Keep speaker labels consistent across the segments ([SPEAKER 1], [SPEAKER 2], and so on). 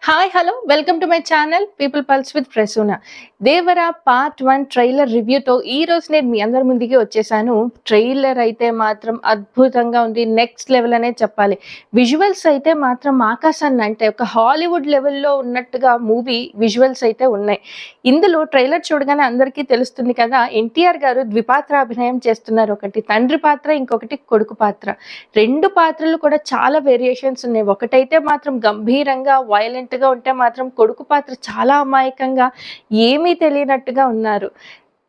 [SPEAKER 1] Hi hello welcome to my channel People Pulse with Prasuna. Devara part 1 trailer రివ్యూతో ఈ రోజు నేను మీ అందరి ముందుకి వచ్చేసాను. ట్రైలర్ అయితే మాత్రం అద్భుతంగా ఉంది, నెక్స్ట్ లెవెల్ అనే చెప్పాలి. విజువల్స్ అయితే మాత్రం ఆకాశాన్ని అంటే ఒక హాలీవుడ్ లెవెల్లో ఉన్నట్టుగా మూవీ విజువల్స్ అయితే ఉన్నాయి. ఇందులో ట్రైలర్ చూడగానే అందరికీ తెలుస్తుంది కదా, ఎన్టీఆర్ గారు ద్విపాత్ర అభినయం చేస్తున్నారు. ఒకటి తండ్రి పాత్ర, ఇంకొకటి కొడుకు పాత్ర. రెండు పాత్రలు కూడా చాలా వేరియేషన్స్ ఉన్నాయి. ఒకటైతే మాత్రం గంభీరంగా వైలెంట్ గా ఉంటే మాత్రం కొడుకు పాత్ర చాలా అమాయకంగా ఏమీ తెలియనట్టుగా ఉన్నారు.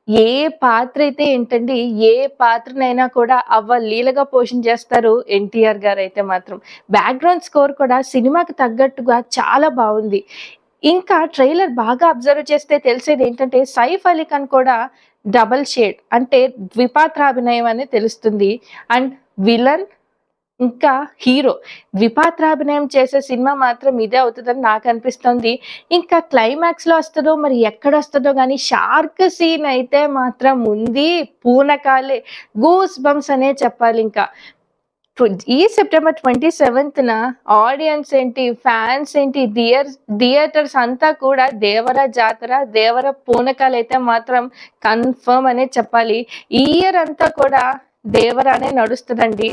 [SPEAKER 1] ఏ పాత్ర అయితే ఏంటండి, ఏ పాత్రనైనా కూడా లీలగా పోషించేస్తారు ఎన్టీఆర్ గారు. అయితే మాత్రం బ్యాక్గ్రౌండ్ స్కోర్ కూడా సినిమాకి తగ్గట్టుగా చాలా బాగుంది. ఇంకా ట్రైలర్ బాగా అబ్జర్వ్ చేస్తే తెలిసేది ఏంటంటే సైఫ్ అలీ ఖాన్ కూడా డబల్ షేడ్ అంటే ద్విపాత్రాభినయం అని తెలుస్తుంది. అండ్ విలన్ ఇంకా హీరో ద్విపాత్రాభినయం చేసే సినిమా మాత్రం ఇదే అవుతుందని నాకు అనిపిస్తుంది. ఇంకా క్లైమాక్స్ లో వస్తుందో మరి ఎక్కడ వస్తుందో కానీ షార్క్ సీన్ అయితే మాత్రం ఉంది, పూనకాలే, గూస్ బంప్స్ అనే చెప్పాలి. ఇంకా ఈ సెప్టెంబర్ 27న ఆడియన్స్ ఏంటి, ఫ్యాన్స్ ఏంటి, థియేటర్స్ అంతా కూడా దేవర జాతర, దేవర పూనకాలు అయితే మాత్రం కన్ఫర్మ్ అనే చెప్పాలి. ఈ ఇయర్ అంతా కూడా దేవరానే నడుస్తుందండి.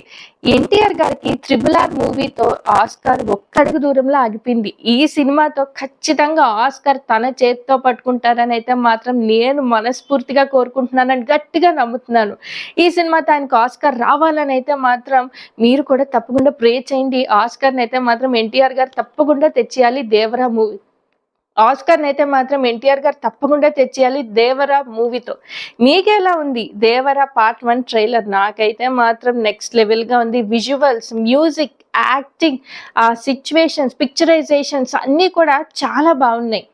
[SPEAKER 1] ఎన్టీఆర్ గారికి RRR మూవీతో ఆస్కార్ ఒక్కడుగు దూరంలో ఆగిపోయింది. ఈ సినిమాతో ఖచ్చితంగా ఆస్కార్ తన చేతితో పట్టుకుంటారని అయితే మాత్రం నేను మనస్ఫూర్తిగా కోరుకుంటున్నానని గట్టిగా నమ్ముతున్నాను. ఈ సినిమాతో ఆయనకు ఆస్కార్ రావాలని అయితే మాత్రం మీరు కూడా తప్పకుండా ప్రే చేయండి. ఆస్కార్ని అయితే మాత్రం ఎన్టీఆర్ గారు తప్పకుండా తెచ్చేయాలి దేవరా మూవీ. ఆస్కార్ని అయితే మాత్రం ఎన్టీఆర్ గారు తప్పకుండా తెచ్చేయాలి దేవరా మూవీతో. మీకెలా ఉంది దేవరా పార్ట్ 1 ట్రైలర్? నాకైతే మాత్రం నెక్స్ట్ లెవెల్గా ఉంది. విజువల్స్, మ్యూజిక్, యాక్టింగ్, ఆ సిచ్యువేషన్స్, పిక్చరైజేషన్స్ అన్నీ కూడా చాలా బాగున్నాయి.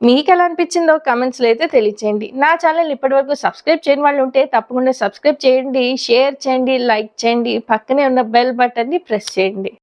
[SPEAKER 1] మీకు ఎలా అనిపించిందో కమెంట్స్లో అయితే తెలియచేయండి. నా ఛానల్ ఇప్పటివరకు సబ్స్క్రైబ్ చేయని వాళ్ళు ఉంటే తప్పకుండా సబ్స్క్రైబ్ చేయండి, షేర్ చేయండి, లైక్ చేయండి, పక్కనే ఉన్న బెల్ బటన్ని ప్రెస్ చేయండి.